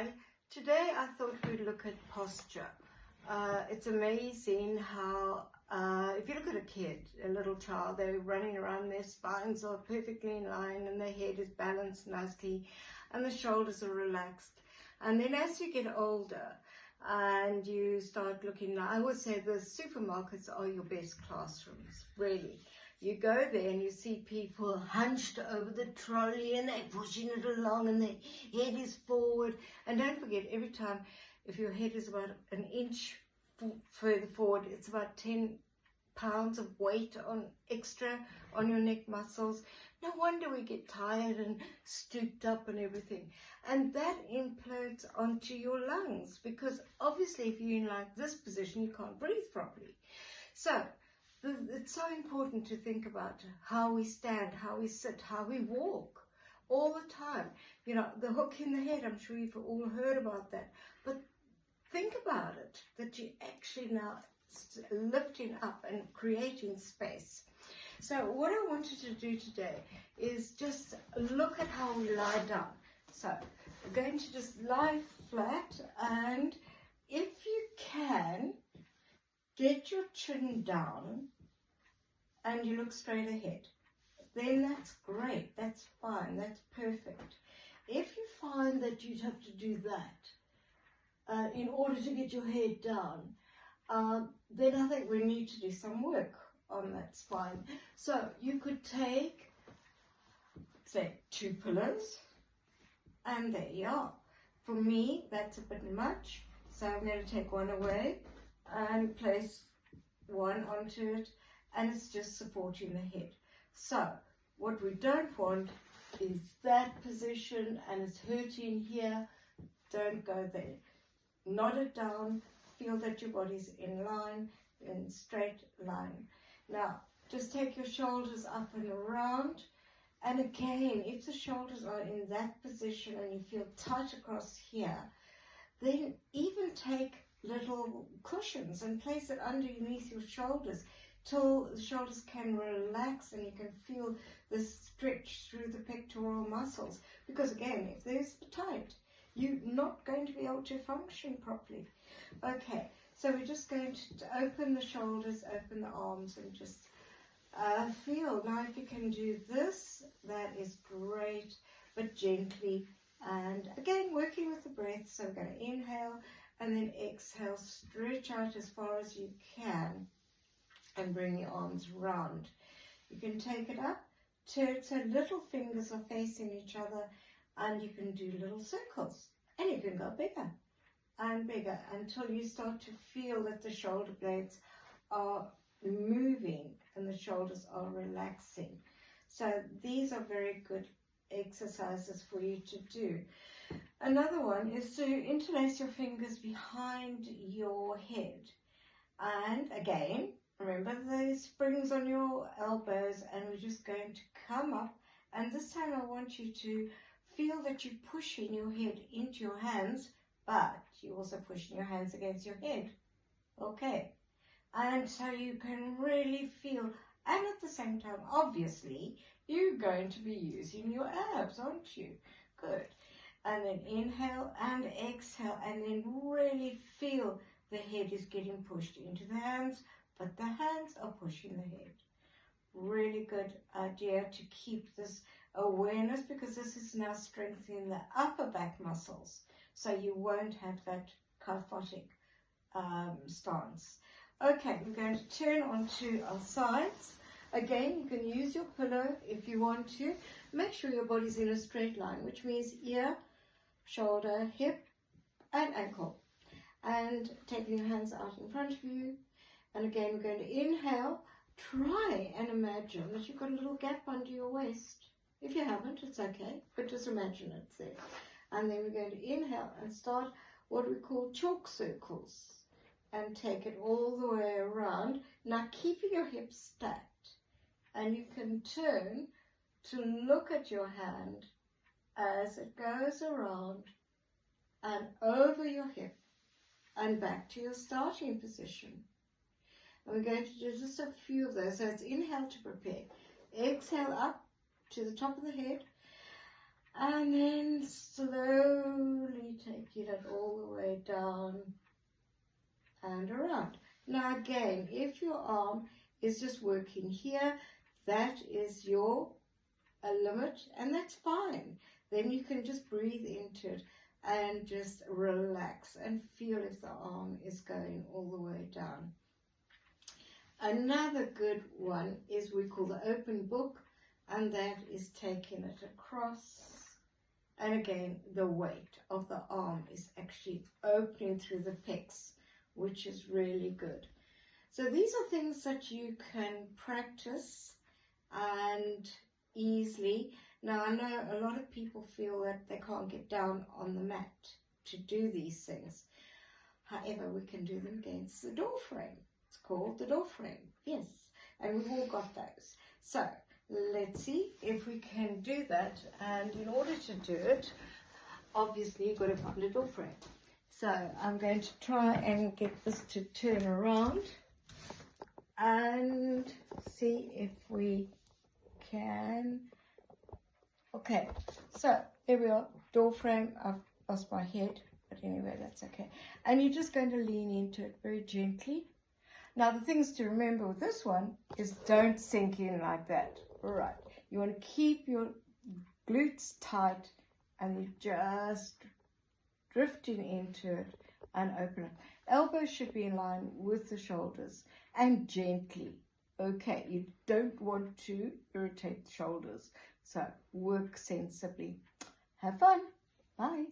Hi, today I thought we'd look at posture. It's amazing how, if you look at a kid, a little child, they're running around, their spines are perfectly in line and their head is balanced nicely and the shoulders are relaxed. And then as you get older and you start looking, I always say the supermarkets are your best classrooms, really. You go there and you see people hunched over the trolley and they're pushing it along and their head is forward. And don't forget, every time, if your head is about an inch further forward, it's about 10 pounds of weight on extra on your neck muscles. No wonder we get tired and stooped up and everything. And that implodes onto your lungs, because obviously if you're in like this position, you can't breathe properly. So it's so important to think about how we stand, how we sit, how we walk all the time. You know, the hook in the head, I'm sure you've all heard about that. But think about it, that you're actually now lifting up and creating space. So what I wanted to do today is just look at how we lie down. So we're going to just lie flat, and if you can, get your chin down and you look straight ahead. Then that's great, that's fine, that's perfect. If you find that you'd have to do that in order to get your head down, then I think we need to do some work on that spine. So you could take, say, 2 pillows, and there you are. For me, that's a bit much, so I'm going to take one away and place one onto it, and it's just supporting the head. So what we don't want is that position and it's hurting here. Don't go there. Nod it down, feel that your body's in line, in straight line. Now just take your shoulders up and around, and again, if the shoulders are in that position and you feel tight across here, then even take little cushions and place it underneath your shoulders till the shoulders can relax and you can feel the stretch through the pectoral muscles. Because again, if there's tight, you're not going to be able to function properly. Okay, so we're just going to open the shoulders, open the arms, and just feel. Now if you can do this, that is great, but gently. And again, working with the breath. So we're going to inhale and then exhale, stretch out as far as you can and bring your arms round. You can take it up, turn so little fingers are facing each other, and you can do little circles, and you can go bigger and bigger until you start to feel that the shoulder blades are moving and the shoulders are relaxing. So these are very good exercises for you to do. Another one is to interlace your fingers behind your head, and again, remember the springs on your elbows, and we're just going to come up, and this time I want you to feel that you're pushing your head into your hands, but you're also pushing your hands against your head. Okay, and so you can really feel, and at the same time, obviously, you're going to be using your abs, aren't you? Good. And then inhale and exhale, and then really feel the head is getting pushed into the hands, but the hands are pushing the head. Really good idea to keep this awareness, because this is now strengthening the upper back muscles, so you won't have that kyphotic stance. Okay, we're going to turn onto our sides. Again, you can use your pillow if you want to. Make sure your body's in a straight line, which means ear, shoulder, hip, and ankle. And taking your hands out in front of you. And again, we're going to inhale. Try and imagine that you've got a little gap under your waist. If you haven't, it's okay, but just imagine it's there. And then we're going to inhale and start what we call chalk circles, and take it all the way around. Now keeping your hips stacked, and you can turn to look at your hand as it goes around and over your hip and back to your starting position. And we're going to do just a few of those. So it's inhale to prepare, exhale up to the top of the head, and then slowly take feel it all the way down and around. Now again, if your arm is just working here, that is your limit, and that's fine. Then you can just breathe into it and just relax and feel if the arm is going all the way down. Another good one is we call the open book, and that is taking it across. And again, the weight of the arm is actually opening through the pecs, which is really good. So these are things that you can practice and easily. Now, I know a lot of people feel that they can't get down on the mat to do these things. However, we can do them against the door frame. It's called the door frame, yes, and we've all got those. So let's see if we can do that. And in order to do it, obviously you've got to find a door frame. So I'm going to try and get this to turn around and see if we can. Okay, so there we are, door frame. I've lost my head, but anyway, that's okay. And you're just going to lean into it very gently. Now, the things to remember with this one is don't sink in like that. All right, you want to keep your glutes tight and you're just drifting into it and open it. Elbows should be in line with the shoulders and gently. Okay, you don't want to irritate the shoulders, so work sensibly. Have fun. Bye.